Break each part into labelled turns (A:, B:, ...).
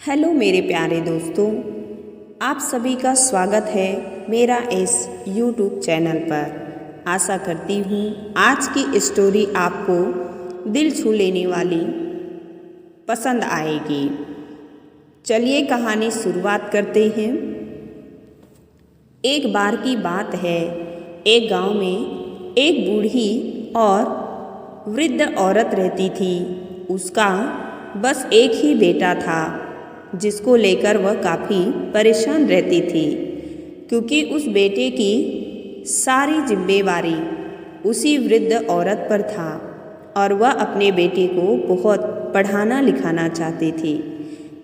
A: Hello मेरे प्यारे दोस्तों, आप सभी का स्वागत है मेरा इस YouTube चैनल पर। आशा करती हूँ आज की स्टोरी आपको दिल छू लेने वाली पसंद आएगी। चलिए कहानी शुरुआत करते हैं। एक बार की बात है, एक गांव में एक बूढ़ी और वृद्ध औरत रहती थी। उसका बस एक ही बेटा था, जिसको लेकर वह काफ़ी परेशान रहती थी, क्योंकि उस बेटे की सारी जिम्मेवारी उसी वृद्ध औरत पर था और वह अपने बेटे को बहुत पढ़ाना लिखाना चाहती थी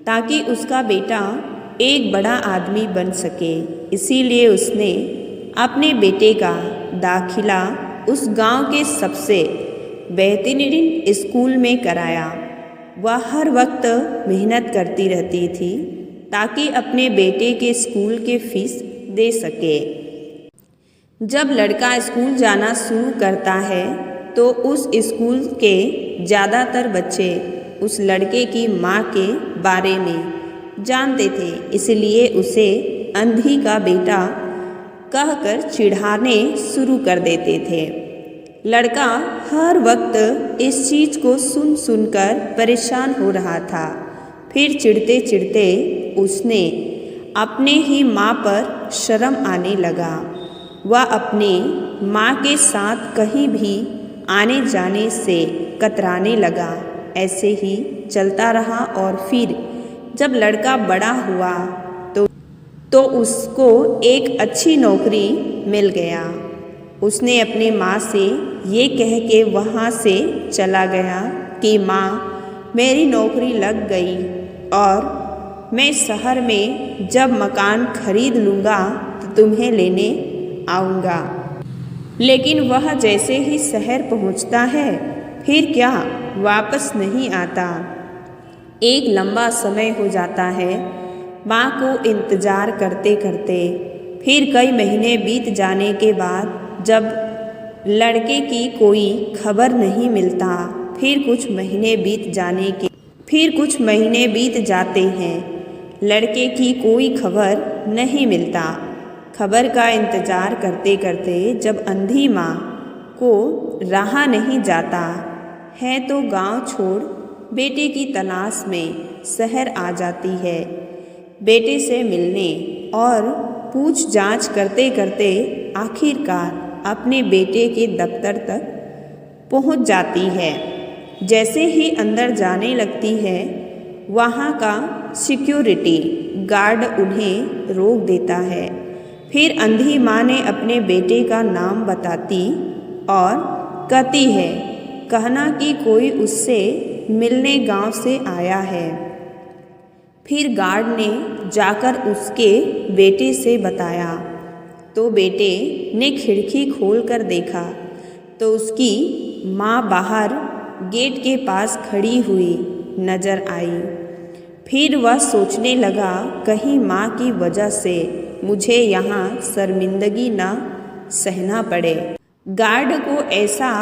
A: ताकि उसका बेटा एक बड़ा आदमी बन सके। इसीलिए उसने अपने बेटे का दाखिला उस गांव के सबसे बेहतरीन स्कूल में कराया। वह हर वक्त मेहनत करती रहती थी ताकि अपने बेटे के स्कूल के फीस दे सके। जब लड़का स्कूल जाना शुरू करता है तो उस स्कूल के ज़्यादातर बच्चे उस लड़के की माँ के बारे में जानते थे, इसलिए उसे अंधी का बेटा कहकर चिढ़ाने शुरू कर देते थे। लड़का हर वक्त इस चीज़ को सुन सुनकर परेशान हो रहा था। फिर चिढ़ते चिढ़ते उसने अपने ही माँ पर शर्म आने लगा। वह अपने माँ के साथ कहीं भी आने जाने से कतराने लगा। ऐसे ही चलता रहा और फिर जब लड़का बड़ा हुआ तो उसको एक अच्छी नौकरी मिल गया। उसने अपने माँ से ये कह के वहाँ से चला गया कि माँ, मेरी नौकरी लग गई और मैं शहर में जब मकान खरीद लूँगा तो तुम्हें लेने आऊँगा। लेकिन वह जैसे ही शहर पहुँचता है फिर क्या वापस नहीं आता। एक लंबा समय हो जाता है माँ को इंतज़ार करते करते। फिर कई महीने बीत जाने के बाद जब लड़के की कोई खबर नहीं मिलता, फिर कुछ महीने बीत जाते हैं, लड़के की कोई खबर नहीं मिलता। खबर का इंतज़ार करते करते जब अंधी माँ को रहा नहीं जाता है तो गांव छोड़ बेटे की तलाश में शहर आ जाती है। बेटे से मिलने और पूछ जांच करते करते आखिरकार अपने बेटे के दफ्तर तक पहुंच जाती है। जैसे ही अंदर जाने लगती है, वहां का सिक्योरिटी गार्ड उन्हें रोक देता है। फिर अंधी माँ ने अपने बेटे का नाम बताती और कहती है, कहना कि कोई उससे मिलने गांव से आया है। फिर गार्ड ने जाकर उसके बेटे से बताया तो बेटे ने खिड़की खोलकर देखा तो उसकी माँ बाहर गेट के पास खड़ी हुई नजर आई। फिर वह सोचने लगा, कहीं माँ की वजह से मुझे यहाँ शर्मिंदगी ना सहना पड़े। गार्ड को ऐसा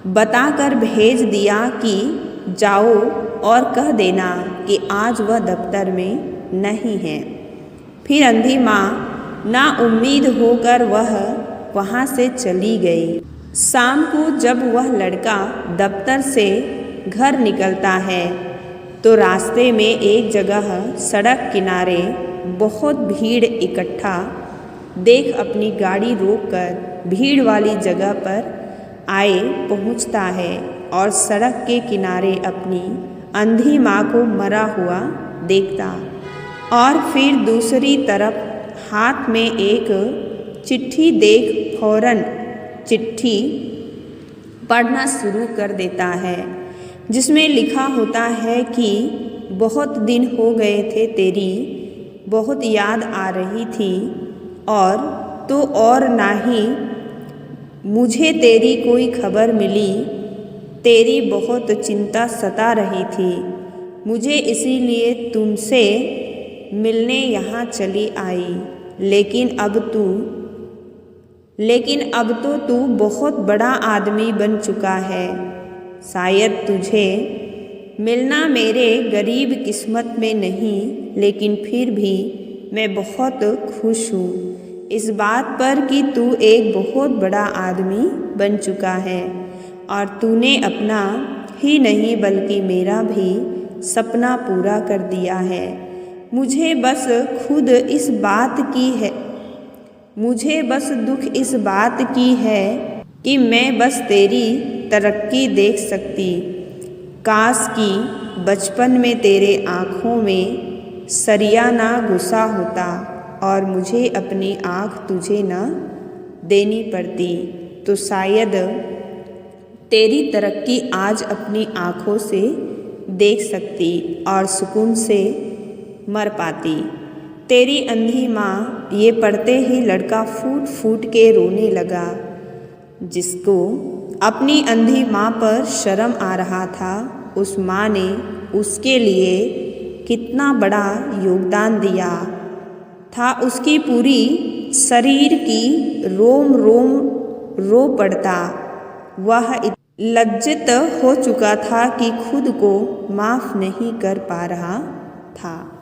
A: बताकर भेज दिया कि जाओ और कह देना कि आज वह दफ्तर में नहीं है। फिर अंधी माँ ना उम्मीद होकर वह वहाँ से चली गई। शाम को जब वह लड़का दफ्तर से घर निकलता है तो रास्ते में एक जगह सड़क किनारे बहुत भीड़ इकट्ठा देख अपनी गाड़ी रोककर भीड़ वाली जगह पर पहुँचता है और सड़क के किनारे अपनी अंधी माँ को मरा हुआ देखता और फिर दूसरी तरफ हाथ में एक चिट्ठी देख फौरन चिट्ठी पढ़ना शुरू कर देता है, जिसमें लिखा होता है कि बहुत दिन हो गए थे, तेरी बहुत याद आ रही थी और ना ही मुझे तेरी कोई खबर मिली। तेरी बहुत चिंता सता रही थी मुझे, इसीलिए तुमसे मिलने यहाँ चली आई। लेकिन अब तो तू बहुत बड़ा आदमी बन चुका है। शायद तुझे मिलना मेरे गरीब किस्मत में नहीं, लेकिन फिर भी मैं बहुत खुश हूँ इस बात पर कि तू एक बहुत बड़ा आदमी बन चुका है और तूने अपना ही नहीं बल्कि मेरा भी सपना पूरा कर दिया है। मुझे बस दुख इस बात की है कि मैं बस तेरी तरक्की देख सकती। काश कि बचपन में तेरे आँखों में सरिया ना घुसा होता और मुझे अपनी आँख तुझे न देनी पड़ती, तो शायद तेरी तरक्की आज अपनी आँखों से देख सकती और सुकून से मर पाती। तेरी अंधी माँ, ये पढ़ते ही लड़का फूट फूट के रोने लगा। जिसको अपनी अंधी माँ पर शर्म आ रहा था, उस माँ ने उसके लिए कितना बड़ा योगदान दिया था। उसकी पूरी शरीर की रोम रोम रो पड़ता। वह लज्जित हो चुका था कि खुद को माफ़ नहीं कर पा रहा था।